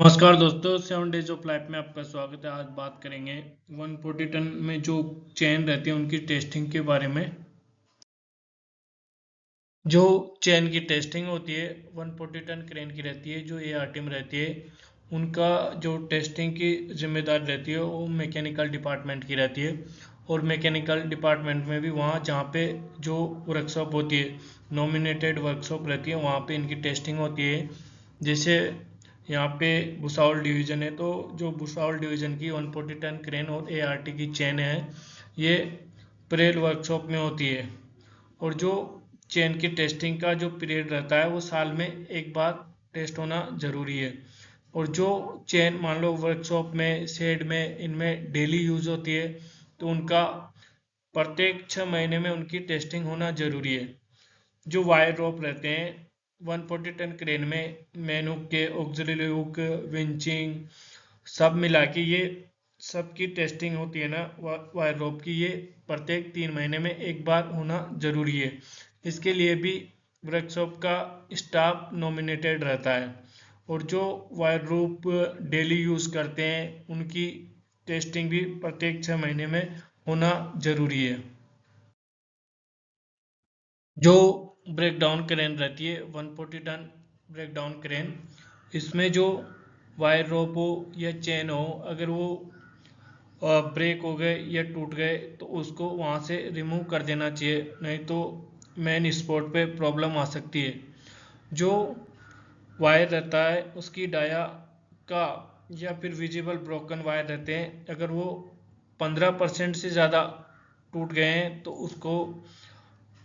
नमस्कार दोस्तों, 7 days of life में आपका स्वागत है। आज बात करेंगे 140 टन में जो चेन रहती है उनकी टेस्टिंग के बारे में। जो चेन की टेस्टिंग होती है 140 टन क्रेन की रहती है, जो एआरटी में रहती है, उनका जो टेस्टिंग की जिम्मेदारी रहती है वो मैकेनिकल डिपार्टमेंट की रहती है। और मैकेनिकल डिपार्टमेंट में भी वहाँ जहाँ पे जो वर्कशॉप होती है, नॉमिनेटेड वर्कशॉप रहती है, वहाँ पे इनकी टेस्टिंग होती है। जैसे यहाँ पे भुसावल डिवीज़न है, तो जो भुसावल डिवीज़न की 140 टन क्रेन और एआरटी की चेन है, ये परेल वर्कशॉप में होती है। और जो चेन की टेस्टिंग का जो पीरियड रहता है वो साल में एक बार टेस्ट होना ज़रूरी है। और जो चेन मान लो वर्कशॉप में, शेड में, इनमें डेली यूज़ होती है, तो उनका प्रत्येक 6 महीने में उनकी टेस्टिंग होना ज़रूरी है। जो वायर रोप रहते हैं 140 टन क्रेन में, मैन हुक के, ऑक्सिलरी हुक, विंचिंग, सब मिला के ये सबकी टेस्टिंग होती है ना वायर रोप की, ये प्रत्येक 3 महीने में एक बार होना जरूरी है। इसके लिए भी वर्कशॉप का स्टाफ नॉमिनेटेड रहता है। और जो वायर रोप डेली यूज़ करते हैं उनकी टेस्टिंग भी प्रत्येक 6 महीने में होना जरूरी है। जो ब्रेकडाउन क्रेन रहती है 140 टन ब्रेकडाउन क्रेन, इसमें जो वायर रोप हो या चेन हो, अगर वो ब्रेक हो गए या टूट गए तो उसको वहाँ से रिमूव कर देना चाहिए, नहीं तो मेन स्पॉट पे प्रॉब्लम आ सकती है। जो वायर रहता है उसकी डाया का या फिर विजिबल ब्रोकन वायर रहते हैं, अगर वो 15% से ज़्यादा टूट गए हैं तो उसको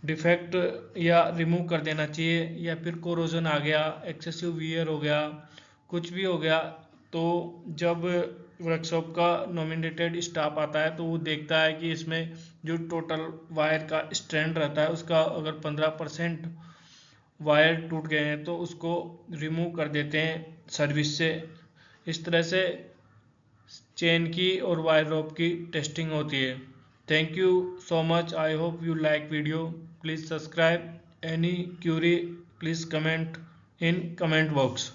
डिफेक्ट या रिमूव कर देना चाहिए। या फिर कोरोजन आ गया, एक्सेसिव वियर हो गया, कुछ भी हो गया, तो जब वर्कशॉप का नॉमिनेटेड स्टाफ आता है तो वो देखता है कि इसमें जो टोटल वायर का स्ट्रैंड रहता है उसका अगर 15% वायर टूट गए हैं तो उसको रिमूव कर देते हैं सर्विस से। इस तरह से चेन की और वायर रोप की टेस्टिंग होती है। Thank you so much, I hope you like video. Please subscribe, any Curie please comment in comment box.